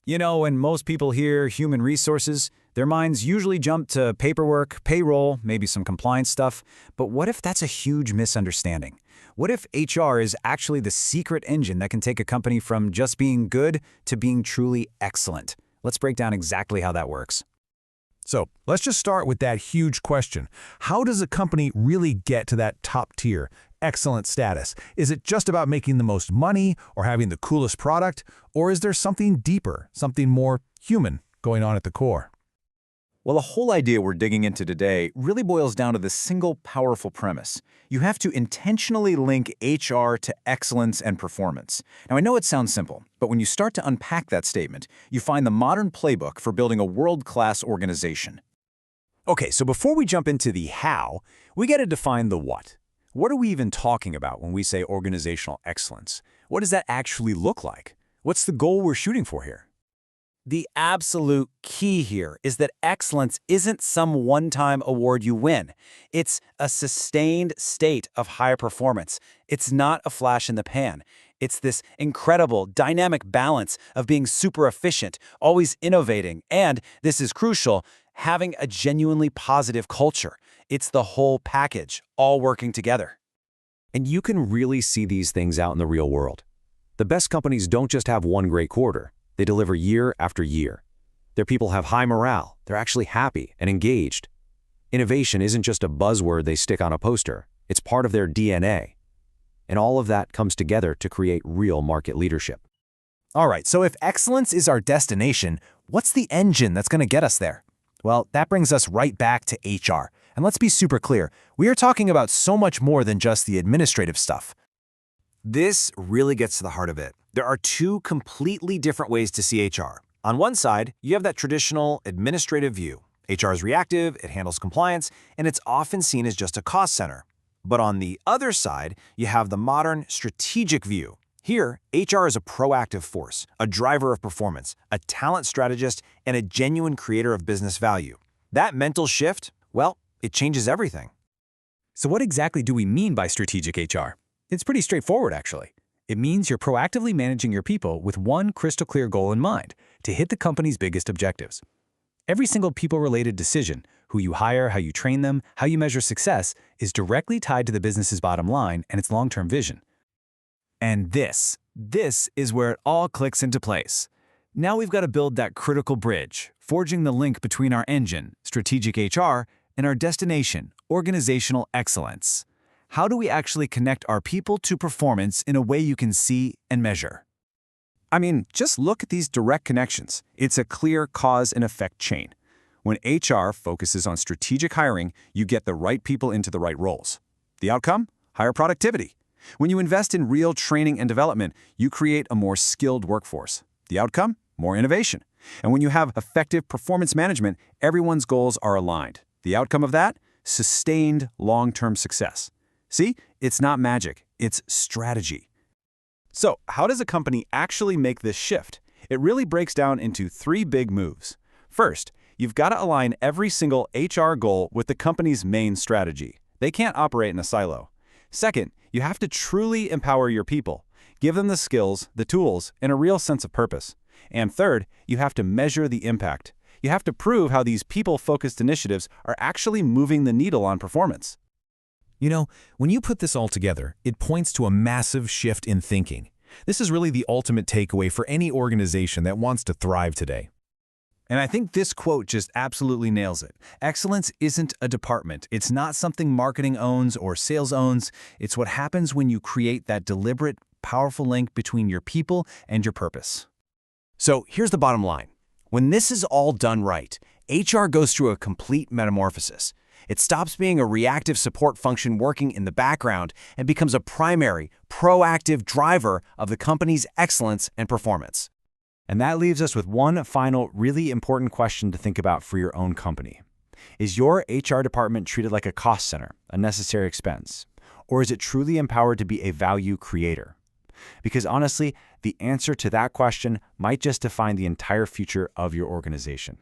You know, when most people hear human resources, their minds usually jump to paperwork, payroll, maybe some compliance stuff. But what if that's a huge misunderstanding? What if HR is actually the secret engine that can take a company from just being good to being truly excellent? Let's break down exactly how that works. So let's just start with that huge question. How does a company really get to that top tier, excellent status? Is it just about making the most money or having the coolest product? Or is there something deeper, something more human going on at the core? Well, the whole idea we're digging into today really boils down to this single powerful premise. You have to intentionally link HR to excellence and performance. Now, I know it sounds simple, but when you start to unpack that statement, you find the modern playbook for building a world-class organization. Okay, so before we jump into the how, we got to define the what. What are we even talking about when we say organizational excellence? What does that actually look like? What's the goal we're shooting for here? The absolute key here is that excellence isn't some one-time award you win. It's a sustained state of high performance. It's not a flash in the pan. It's this incredible, dynamic balance of being super efficient, always innovating, and, this is crucial, having a genuinely positive culture. It's the whole package, all working together. And you can really see these things out in the real world. The best companies don't just have one great quarter. They deliver year after year. Their people have high morale. They're actually happy and engaged. Innovation isn't just a buzzword they stick on a poster. It's part of their DNA. And all of that comes together to create real market leadership. All right, so if excellence is our destination, what's the engine that's going to get us there? Well, that brings us right back to HR. And let's be super clear, we are talking about so much more than just the administrative stuff. This really gets to the heart of it. There are two completely different ways to see HR. On one side, you have that traditional administrative view. HR is reactive, it handles compliance, and it's often seen as just a cost center. But on the other side, you have the modern strategic view. Here, HR is a proactive force, a driver of performance, a talent strategist, and a genuine creator of business value. That mental shift, well, it changes everything. So what exactly do we mean by strategic HR? It's pretty straightforward, actually. It means you're proactively managing your people with one crystal clear goal in mind, to hit the company's biggest objectives. Every single people-related decision, who you hire, how you train them, how you measure success, is directly tied to the business's bottom line and its long-term vision. And this is where it all clicks into place. Now we've got to build that critical bridge, forging the link between our engine, strategic HR, and our destination, organizational excellence. How do we actually connect our people to performance in a way you can see and measure? I mean, just look at these direct connections. It's a clear cause and effect chain. When HR focuses on strategic hiring, you get the right people into the right roles. The outcome? Higher productivity. When you invest in real training and development, you create a more skilled workforce. The outcome? More innovation. And when you have effective performance management, everyone's goals are aligned. The outcome of that? Sustained long-term success. See, it's not magic, it's strategy. So, how does a company actually make this shift? It really breaks down into three big moves. First, you've got to align every single HR goal with the company's main strategy. They can't operate in a silo. Second, you have to truly empower your people. Give them the skills, the tools, and a real sense of purpose. And third, you have to measure the impact. You have to prove how these people-focused initiatives are actually moving the needle on performance. You know, when you put this all together, it points to a massive shift in thinking. This is really the ultimate takeaway for any organization that wants to thrive today. And I think this quote just absolutely nails it. Excellence isn't a department. It's not something marketing owns or sales owns. It's what happens when you create that deliberate, powerful link between your people and your purpose. So here's the bottom line. When this is all done right, HR goes through a complete metamorphosis. It stops being a reactive support function working in the background and becomes a primary, proactive driver of the company's excellence and performance. And that leaves us with one final, really important question to think about for your own company. Is your HR department treated like a cost center, a necessary expense? Or is it truly empowered to be a value creator? Because honestly, the answer to that question might just define the entire future of your organization.